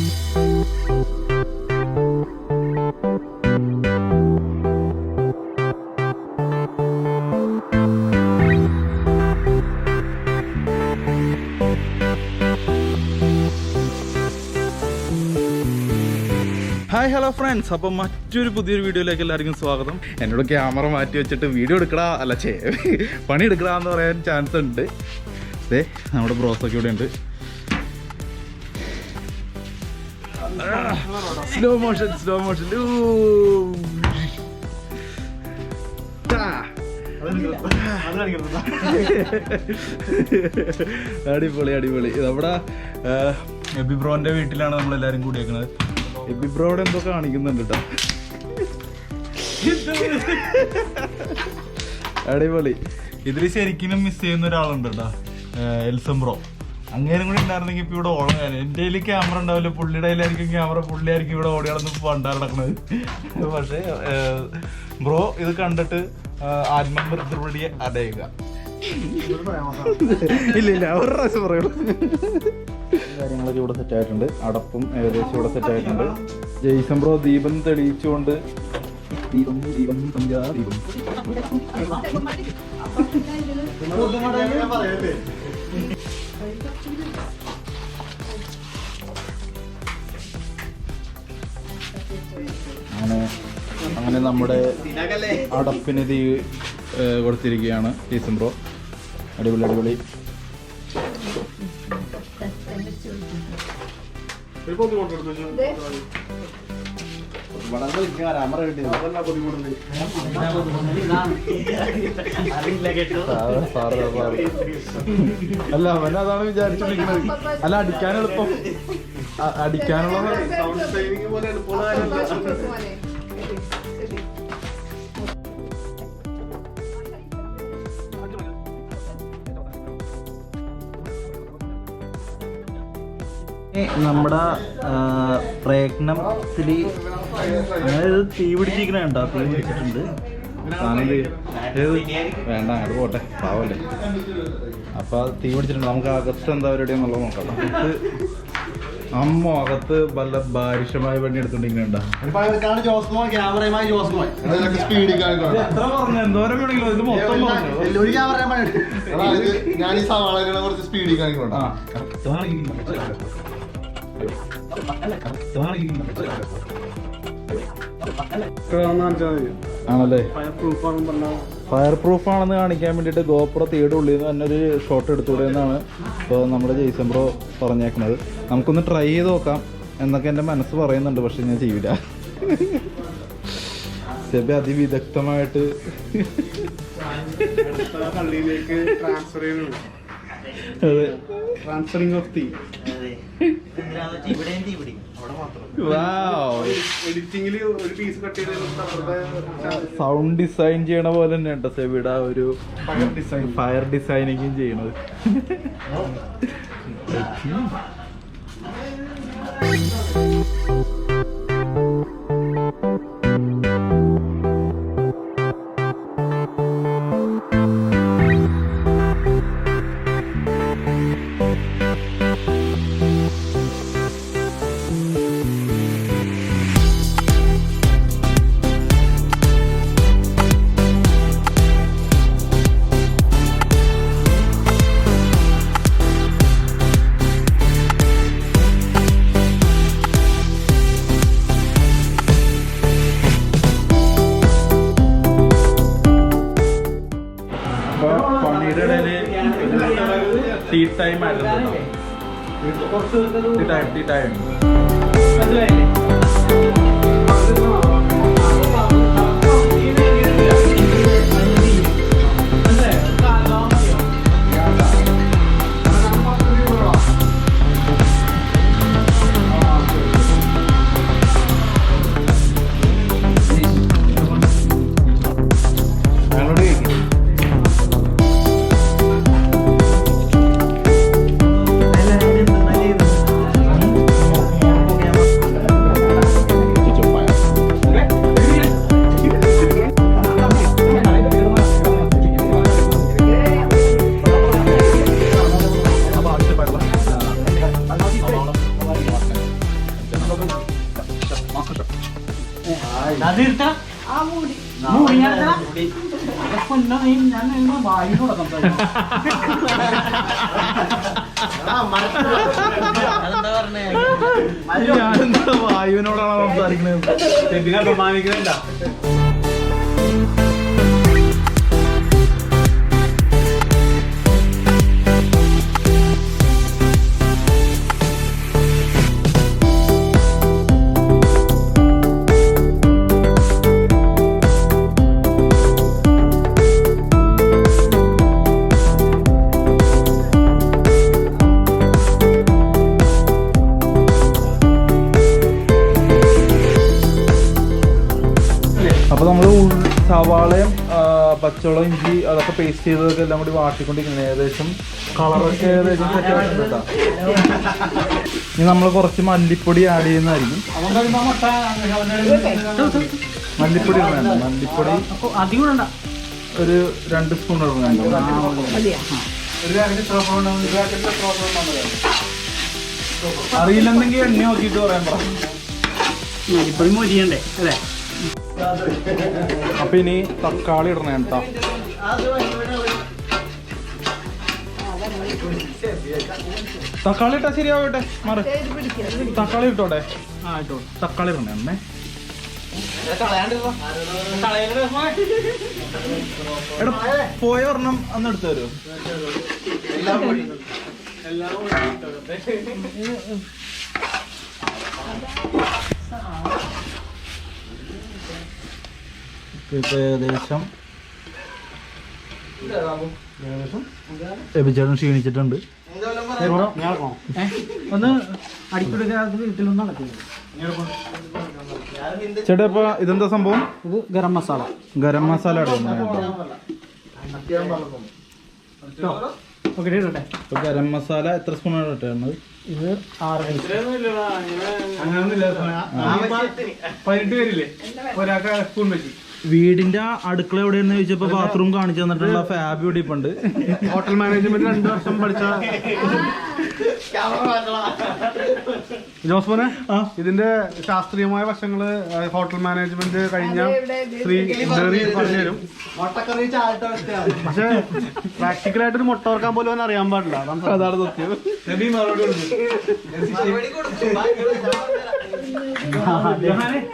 Hi hello friends, അപ്പം മറ്റൊരു പുതിയൊരു വീഡിയോയിലേക്ക് എല്ലാവർക്കും സ്വാഗതം. എന്നോട് ക്യാമറ മാറ്റി വെച്ചിട്ട് വീഡിയോ എടുക്കടാ അല്ല പണി എടുക്കടാ എന്ന് പറയാൻ ചാൻസ് ഉണ്ട്. അതെ, നമ്മുടെ ബ്രോസൊക്കെ ഇവിടെ ഉണ്ട്. സ്ലോ മോഷൻ അടിപൊളി. നമ്മുടെ എബി ബ്രോന്റെ വീട്ടിലാണ് നമ്മളെല്ലാവരും കൂടിയേക്കുന്നത്. എബി ബ്രോയുടെ എന്തോ കാണിക്കുന്നുണ്ട് കേട്ടോ. അടിപൊളി. ഇതിൽ ശരിക്കും മിസ് ചെയ്യുന്ന ഒരാളുണ്ട് കേട്ടോ, എൽസം ബ്രോ. അങ്ങേരും കൂടി ഉണ്ടായിരുന്നെങ്കിൽ ഇപ്പൊ ഇവിടെ ഓടാൻ. എൻ്റെ കയ്യിൽ ക്യാമറ ഉണ്ടാവില്ല, പുള്ളിയുടെ കയ്യിലായിരിക്കും ക്യാമറ, പുള്ളിയായിരിക്കും ഇവിടെ ഓടി നടന്ന് പണ്ടാ നടക്കുന്നത്. പക്ഷേ ബ്രോ ഇത് കണ്ടിട്ട് ആത്മമൃതിയെ അടയുക. ഇല്ല ഒരു പ്രാവശ്യം പറയണം. കാര്യങ്ങളൊക്കെ ഇവിടെ സെറ്റ് ആയിട്ടുണ്ട്. അടപ്പും ഏകദേശം ഇവിടെ സെറ്റ് ആയിട്ടുണ്ട്. ജെയ്സൺ ബ്രോ ദീപം തെളിയിച്ചുകൊണ്ട് ദീപം അങ്ങനെ നമ്മുടെ അടപ്പിന് തീ കൊടുത്തിരിക്കുകയാണ് ജെയ്സൺ ബ്രോ. അടിപൊളി. അല്ല, അവൻ അതാണ് വിചാരിച്ചിരിക്കുന്നത്. അല്ല, അടിക്കാൻ എളുപ്പം, അടിക്കാനുള്ള നമ്മുടെ പ്രയത്നത്തിൽ അങ്ങനെ തീ പിടിച്ചിരിക്കണ തീ പിടിച്ചിട്ടുണ്ട്. വേണ്ട, അങ്ങോട്ട് പോട്ടെ, പാവല്ലേ. അപ്പൊ തീ പിടിച്ചിട്ടുണ്ട്. നമുക്ക് അകത്ത് എന്താ പരിപാടി എന്നുള്ളത് നോക്കാം. അമ്മ അകത്ത് വല്ല ബാരിഷമായ പണി എടുത്തോണ്ടിരിക്കണ്ട. എത്ര പറഞ്ഞു, എന്തോരം വേണമെങ്കിലും ഇത് മൊത്തം ആണല്ലേ. ഫയർ പ്രൂഫ് ആണെന്ന് കാണിക്കാൻ വേണ്ടിയിട്ട് ഗോപ്രോ തീയുടെ ഉള്ളിൽ നിന്ന് തന്നെ ഒരു ഷോട്ട് എടുത്തുകൂടെ എന്നാണ് ഇപ്പോൾ നമ്മുടെ ജെയ്സൺ ബ്രോ പറഞ്ഞേക്കുന്നത്. നമുക്കൊന്ന് ട്രൈ ചെയ്ത് നോക്കാം എന്നൊക്കെ എൻ്റെ മനസ്സ് പറയുന്നുണ്ട്, പക്ഷെ ഞാൻ ചെയ്യില്ല. സെബി അതിവിദഗ്ധമായിട്ട് അതെ, ട്രാൻസ്ഫറിങ് ഓഫ് തീ. സൗണ്ട് ഡിസൈൻ ചെയ്യണ പോലെ തന്നെ ഉണ്ടോ സെബിയുടെ ഒരു ഫയർ ഡിസൈനിങ്ങും ചെയ്യണത്. ടീ ടൈം ആയിരുന്നു. ടീ ടൈം ഞാനെന്താ വായുവിനോടാണ് സംസാരിക്കുന്നത്. അപമാനിക്കുന്നില്ല. അപ്പോൾ നമ്മൾ സവാളയും പച്ചവളം ഇഞ്ചി അതൊക്കെ പേസ്റ്റ് ചെയ്തതൊക്കെ എല്ലാം കൂടി വാട്ടിക്കൊണ്ടിരിക്കുന്നത്. ഏകദേശം കളറൊക്കെ ഏകദേശം സെറ്റ് ആയിട്ടുണ്ട് കേട്ടോ. ഇനി നമ്മൾ കുറച്ച് മല്ലിപ്പൊടി ആഡ് ചെയ്യുന്നതായിരിക്കും. മല്ലിപ്പൊടി വേണ്ട, മല്ലിപ്പൊടി ഒരു 2 സ്പൂൺ വേണ്ട. അറിയില്ലെന്നെങ്കിൽ എണ്ണ നോക്കിയിട്ട് പറയാൻ പറഞ്ഞു. മല്ലിപ്പൊടി മൊരിയണ്ടേ അല്ലേ? അപ്പൊ ഇനി തക്കാളി ഇടണേ കേട്ടോ. തക്കാളി ഇട്ടാ ശരിയാവട്ടെ. മാറി തക്കാളി ഇട്ടോട്ടെ. തക്കാളി ഇടണേ അമ്മേ. എടാ പോയ ഒരെണ്ണം അന്ന് എടുത്തു തരുമോ? ഏകദേശം എബിച്ചേട്ടൻ ക്ഷീണിച്ചിട്ടുണ്ട്. ഒന്ന് അടിക്കൊടുക്കാ ചേട്ടാ. ഇപ്പൊ ഇതെന്താ സംഭവം? ഇത് ഗരം മസാല. ഗരം മസാല ഇടട്ടെ. ഗരം മസാല എത്ര സ്പൂണാണ് ഇട്ടത്? ഇത് 6 സ്പൂൺ വെച്ച്. വീടിന്റെ അടുക്കള എവിടെയെന്ന് ചോദിച്ചപ്പോ ബാത്റൂം കാണിച്ചു തന്നിട്ടുള്ള ഫാബ് ഇവിടെ ഇപ്പൊ ഉണ്ട്. ഹോട്ടൽ മാനേജ്മെന്റ് 2 വർഷം പഠിച്ച ജോസ്മോനെ, ഇതിന്റെ ശാസ്ത്രീയമായ വശങ്ങള് ഹോട്ടൽ മാനേജ്മെന്റ് കഴിഞ്ഞ ശ്രീ പറഞ്ഞുതരും. പക്ഷെ പ്രാക്ടിക്കലായിട്ടൊരു മുട്ട ഓർക്കാൻ പോലും അവൻ അറിയാൻ പാടില്ല. അതാണ് സത്യം.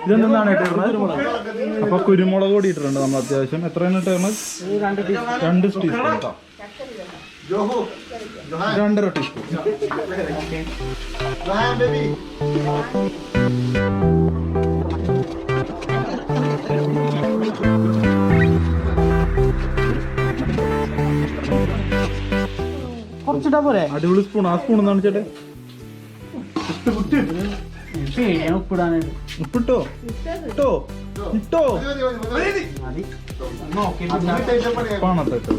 ഇതെന്താണ് ഇട്ടിരുന്നത്? അപ്പൊ കുരുമുളക് പൊടി ഇട്ടിട്ടുണ്ട് നമ്മൾ അത്യാവശ്യം. എത്രയാണ് ഇട്ടിരുന്നത്? 2 ടീസ്പൂൺ കേട്ടോ. 2.5 ടീസ്പൂൺ. കുറച്ചിട്ടാ പോലെ. അടിപൊളി സ്പൂൺ. ആ സ്പൂൺ എന്നാണ് ചേട്ടൻ? ഉപ്പിടാനായിട്ട്. ഉപ്പിട്ടോ? ഇട്ടോ ഇട്ടോ പണത്തിട്ടോ.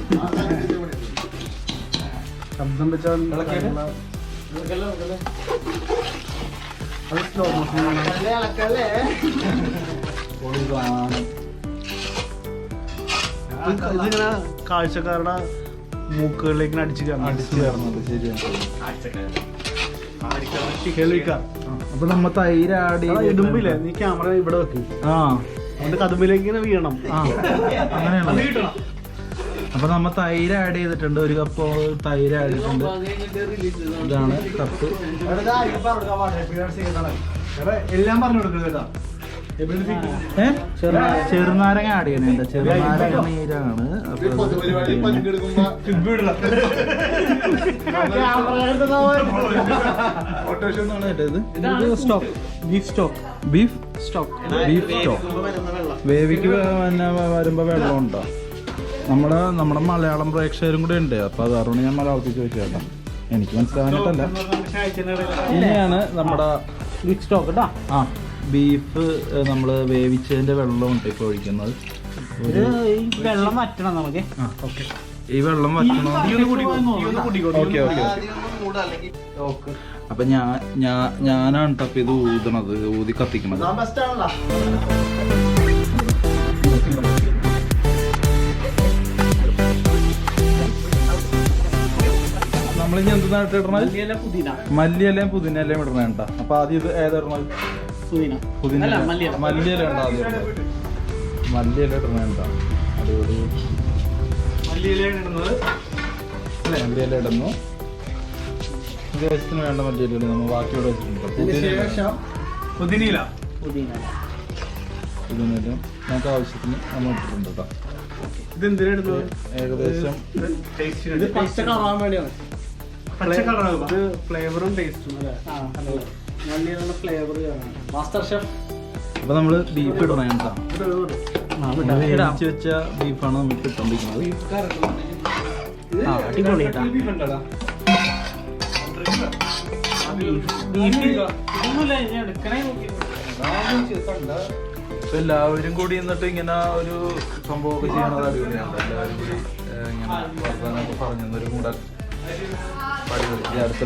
ശബ്ദം വെച്ചാൽ ഇതിങ്ങനെ കാഴ്ചക്കാരുടെ മൂക്കുകളിലേക്ക് അടിച്ചു കയറുന്നത് ശരിയാണ്. അപ്പൊ നമ്മ തൈര് ആടി ഇടുമ്പില്ലേ? നീ ക്യാമറ ഇവിടെ വെക്ക്. അതിന്റെ കതുമ്പിലേക്ക് ഇങ്ങനെ വീഴണം. അങ്ങനെയാണ്. അപ്പൊ നമ്മ തൈര് ആഡ് ചെയ്തിട്ടുണ്ട്. 1 കപ്പ് തൈര് ആഡ് ചെയ്തിട്ടുണ്ട്. ഇതാണ് കപ്പ്. എല്ലാം പറഞ്ഞു കൊടുക്കുക. ചെറുനാരങ്ങ ആഡ് ചെയ്യണേണ്ട. ചെറുനാരങ്ങ നീരാണ്. Beef stock. വേവിക്ക് വരുമ്പോ വെള്ളം ഉണ്ടോ? നമ്മുടെ മലയാളം പ്രേക്ഷകരും കൂടെ ഉണ്ട്. അപ്പൊ അതുകൊണ്ട് ഞാൻ മലയാളത്തിൽ ചോദിച്ചേട്ടാ. എനിക്ക് മനസ്സിലാവാനായിട്ടല്ല. ഇനിയാണ് നമ്മുടെ ബീഫ് സ്റ്റോക്ക് കേട്ടോ. ബീഫ് നമ്മൾ വേവിച്ചതിന്റെ വെള്ളമുണ്ട് ഇപ്പൊ ഒഴിക്കുന്നത്. വെള്ളം വറ്റണം നമുക്ക്. ഈ വെള്ളം വറ്റണം. Okay okay. അപ്പൊ ഞാനാണ് തപ്പ ഇത് ഊതണത്, ഊതി കത്തിക്കണത്. നമ്മളിനി എന്താണ് ഇട്ടിടണത്? മല്ലിയിലയും പുതിനയിലയും ഇടണേണ്ട. അപ്പൊ ആദ്യം ഇത് ഏതാ ഇടണത്? പുതിന മല്ലിയില ഉണ്ടോ? ആദ്യം മല്ലിയില ഇടുന്നുണ്ടോ? അടിപൊളി. മല്ലിയില ഇടുന്നത് അല്ലേ? മല്ലിയില ഇടുന്നു. ദിവസത്തിന് വേണ്ട മല്ലിയില നമ്മൾ ബാക്കി ഇവിടെ വെച്ചിട്ടുണ്ട്. പുതിനയില നമുക്ക് ആവശ്യത്തിന് നമ്മൾ ഇട്ടിട്ടുണ്ട് കേട്ടോ. ഇതെന്തിനാ ഏകദേശം ഫ്ലേവറും ടേസ്റ്റും മാസ്റ്റർ ഷെഫ്. അപ്പൊ നമ്മള് ബീഫ് ഇടണം കേട്ടോ. വേവിച്ച് വെച്ച ബീഫാണ് നമുക്ക് ഇട്ടോണ്ടിരിക്കുന്നത്. ഇപ്പൊ എല്ലാവരും കൂടി എന്നിട്ട് ഇങ്ങനെ ഒരു സംഭവമൊക്കെ ചെയ്യണത് അടിപൊളിയാണ്. എല്ലാവരും കൂടി ഇങ്ങനെ വർത്തമാനമൊക്കെ പറഞ്ഞൊരു കൂടെ അടുത്ത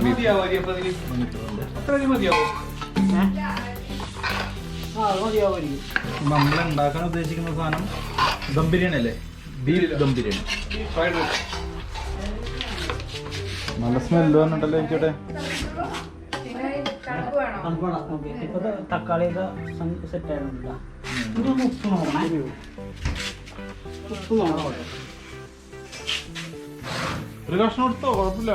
നമ്മൾ ഉണ്ടാക്കാൻ ഉദ്ദേശിക്കുന്ന സാധനം ദം ബിരിയാണി അല്ലേ? ബീഫ് ദം ബിരിയാണി. നല്ല സ്മെല്ല് വന്നിട്ടല്ലേ എനിക്കോട്ടെ. തക്കാളി സെറ്റ് ആയിരുന്നു. ഒരു കഷ്ണം എടുത്തോ, കുഴപ്പമില്ല.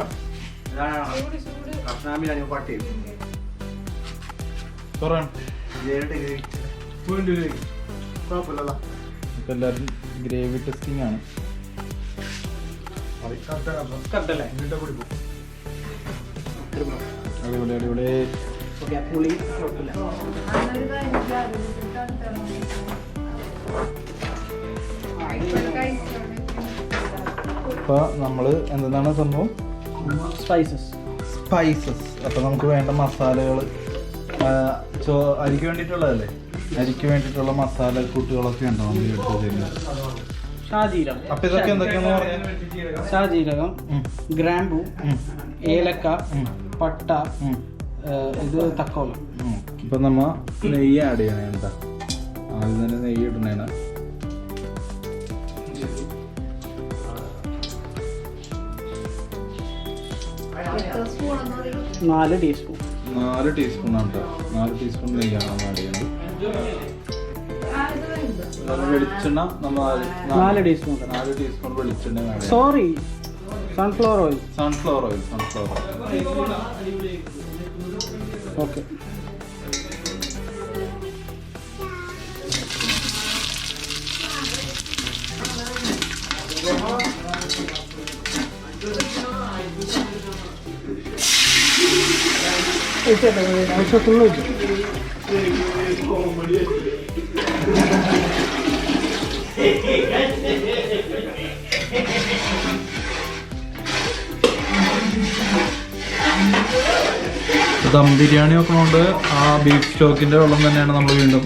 എല്ലാരും ഗ്രേവി ടെസ്റ്റിംഗ് ആണ്. അടിപൊളി അടിപൊളി. ഇപ്പൊ നമ്മള് എന്താണ് സംഭവം? സ്പൈസസ്. അപ്പൊ നമുക്ക് വേണ്ട മസാലകൾ അരിക്ക് വേണ്ടിയിട്ടുള്ളതല്ലേ? അരിക്ക് വേണ്ടിയിട്ടുള്ള മസാല കൂട്ടുകളൊക്കെ ഉണ്ടോ? അപ്പൊ ഇതൊക്കെ എന്തൊക്കെയാന്ന് പറഞ്ഞാൽ ഷാജീരകം, ഗ്രാമ്പു, ഏലക്ക, പട്ട, ഇത് തക്കോലം. ഇപ്പൊ നമ്മ നെയ്യ് ആഡ് ചെയ്യണേ. എന്താ ആദ്യം തന്നെ നെയ്യ് ഇടണേണ്. നാല് ടീസ്പൂൺ ആണ് കേട്ടോ. 4 ടീസ്പൂൺ നെയ്യാണ് നമ്മൾ ആഡ് ചെയ്യണത്. വെളിച്ചെണ്ണ നമ്മൾ 4 ടീസ്പൂൺ വെളിച്ചെണ്ണ. Sorry, sunflower oil. Okay. Dum biryani വെക്കണോണ്ട് ആ ബീഫ് സ്റ്റോക്കിന്റെ വെള്ളം തന്നെയാണ് നമ്മൾ വീണ്ടും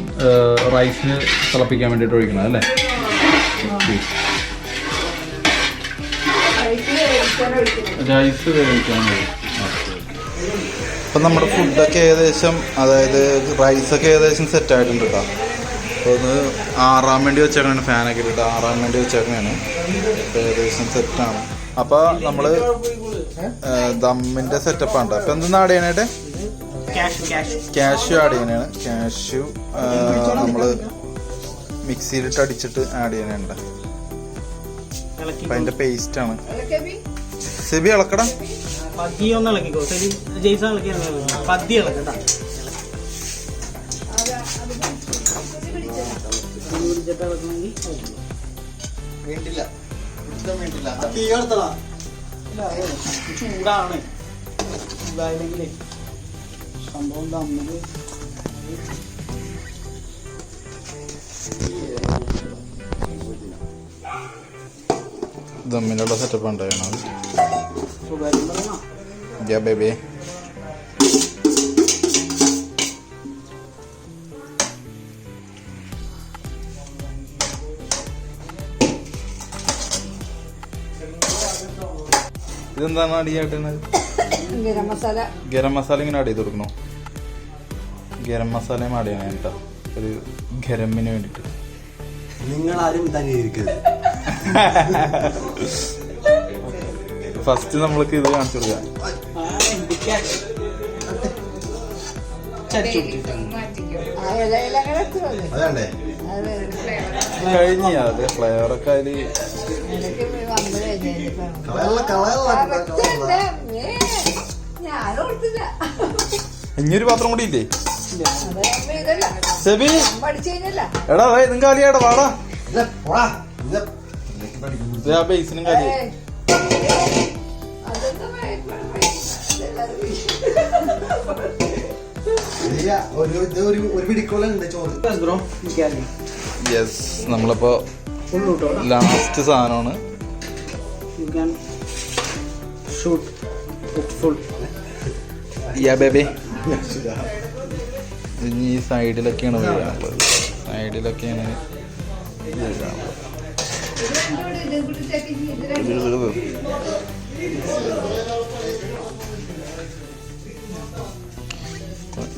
റൈസിന് തിളപ്പിക്കാൻ വേണ്ടിയിട്ട് ഒഴിക്കുന്നത് അല്ലേ? റൈസ് വേവിക്കാൻ. അപ്പം നമ്മുടെ ഫുഡൊക്കെ ഏകദേശം, അതായത് റൈസൊക്കെ ഏകദേശം സെറ്റ് ആയിട്ടുണ്ട് കേട്ടോ. അപ്പോൾ ഒന്ന് ആറാൻ വേണ്ടി വെച്ചേക്കാണ്, ഫാനൊക്കെ ഇട്ടിട്ട് ആറാൻ വേണ്ടി വെച്ചേക്കാണ്. ഏകദേശം സെറ്റാണ്. അപ്പോൾ നമ്മൾ ദമ്മിൻ്റെ സെറ്റപ്പാണ്. അപ്പം എന്തെന്ന് ആഡ് ചെയ്യണേട്ടെ? കാഷ്യൂ ആഡ് ചെയ്യണതാണ്. കാഷ്യൂ നമ്മൾ മിക്സിയിലിട്ട് അടിച്ചിട്ട് ആഡ് ചെയ്യണുണ്ട്. അപ്പം അതിൻ്റെ പേസ്റ്റാണ്. സെബി ഇളക്കടാ. ചൂടാണ് ചൂടായില്ലെങ്കിലേ സംഭവം തമ്മില് ദമ്മിനുള്ള സെറ്റപ്പ് ഉണ്ടായിരുന്നു. ബേബി ഇതെന്താണ് അടി ആട്ടുന്നത്? ഗരം മസാല ഇങ്ങനെ ആഡ് ചെയ്ത് കൊടുക്കണോ? ഗരം മസാലയും ആഡ് ചെയ്യണം കേട്ടോ, ഒരു ഗരമിന് വേണ്ടിട്ട്. നിങ്ങളാരും തന്നെ ഫസ്റ്റ് നമ്മൾക്ക് ഇത് കാണിച്ചു കൊടുക്കാം. അതല്ലേ കഴിഞ്ഞ അത് ഫ്ലേവറൊക്കെ അതില് ഇനിയൊരു പാത്രം കൂടി ഇല്ലേ സെബി എടാ ഇതും കാലിയാടാ വാടാ ഇത് ആ ബേസിനും കാലിയായി ഒരു പിടിക്കോളുണ്ട് ചോറ്. യെസ് നമ്മളിപ്പോ ലാസ്റ്റ് സാധനമാണ്. ഇനി ഈ സൈഡിലൊക്കെയാണ് വീഴാനുള്ളത്. സൈഡിലൊക്കെയാണ് വീഴാനുള്ളത്.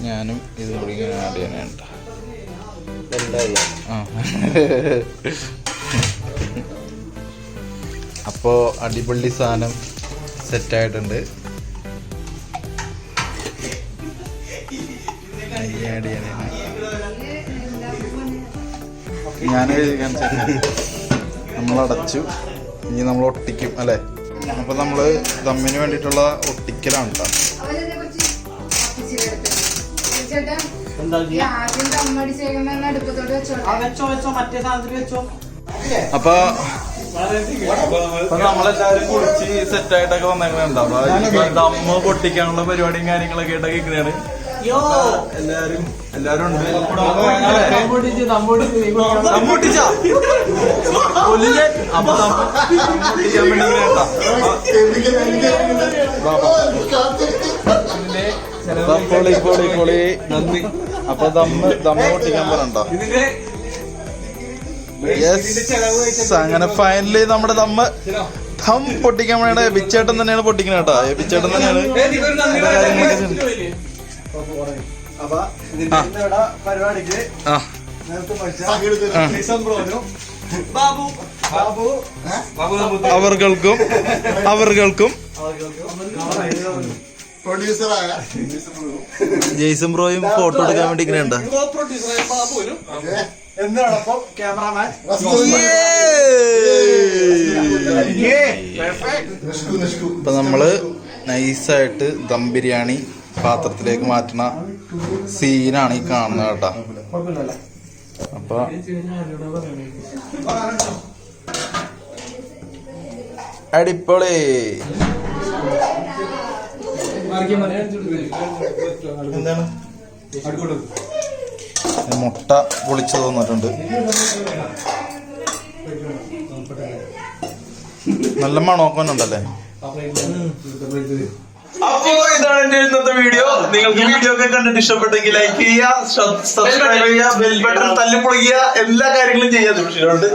ഞാനും ഇത് കൂടി ആഡ് ചെയ്യാനുണ്ട്. അപ്പോ അടിപൊളി സാധനം സെറ്റായിട്ടുണ്ട്. ഞാൻ നമ്മളടച്ചു. ഇനി നമ്മൾ ഒട്ടിക്കും അല്ലേ? അപ്പൊ നമ്മള് ദമ്മിന് വേണ്ടിയിട്ടുള്ള ഒട്ടിക്കലാണ് കേട്ടോ. അപ്പൊ നമ്മളെല്ലാരും കുളിച്ച് സെറ്റായിട്ടൊക്കെ വന്നേക്കണുണ്ടാവും. ദമ്മ് പൊട്ടിക്കാനുള്ള പരിപാടിയും കാര്യങ്ങളൊക്കെ ആയിട്ടൊക്കെ ഇരിക്കണാണ്. എല്ലാരും ഉണ്ട്. അപ്പൊ പൊട്ടിക്കാൻ വേണ്ടി കേട്ടാ. അപ്പൊ ദമ്മ് പൊട്ടിക്കാൻ പറയണ്ടോ? അങ്ങനെ ഫൈനലി നമ്മുടെ ദം പൊട്ടിക്കാൻ വേണ്ടി എബിച്ചേട്ടൻ തന്നെയാണ് പൊട്ടിക്കുന്നത് കേട്ടോ. എബിച്ചേട്ടൻ തന്നെയാണ് പരിപാടിക്ക് അവർക്കും ജെയ്സൺ ബ്രോയും ഫോട്ടോ എടുക്കാൻ വേണ്ടി ഇങ്ങനെയുണ്ട്. ഇപ്പൊ നമ്മള് നൈസായിട്ട് ദം ബിരിയാണി പാത്രത്തിലേക്ക് മാറ്റുന്ന സീനാണ് ഈ കാണുന്നത് കേട്ടാ. അപ്പൊ അടിപൊളി. എന്താണ് മുട്ട പൊളിച്ചു തന്നിട്ടുണ്ട്. നല്ല മണോക്കനുണ്ടല്ലേ. അപ്പോ ഇതാണ് എന്റെ ഇന്നത്തെ വീഡിയോ. നിങ്ങൾക്ക് വീഡിയോ ഒക്കെ കണ്ടിട്ട് ഇഷ്ടപ്പെട്ടെങ്കിൽ ലൈക്ക് ചെയ്യുക, സബ്സ്ക്രൈബ് ചെയ്യുക, ബെൽ ബട്ടൺ തല്ലിപ്പൊളിക്കുക, എല്ലാ കാര്യങ്ങളും ചെയ്യാൻ ദൂഷിച്ചിട്ടുണ്ട്.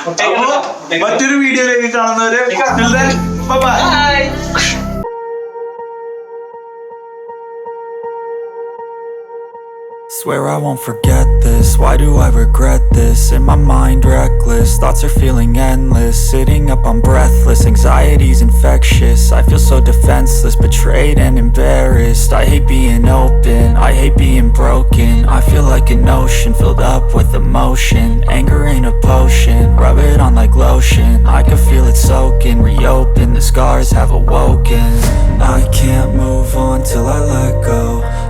അപ്പോ മറ്റൊരു വീഡിയോയിലേക്ക് കാണുന്നവരെ by. Swear I won't forget this, why do I regret this? In my mind reckless, thoughts are feeling endless. Sitting up I'm breathless, anxiety's infectious. I feel so defenseless, betrayed and embarrassed. I hate being open, I hate being broken. I feel like an ocean filled up with emotion. Anger ain't a potion, rub it on like lotion. I can feel it soaking, reopen, the scars have awoken. I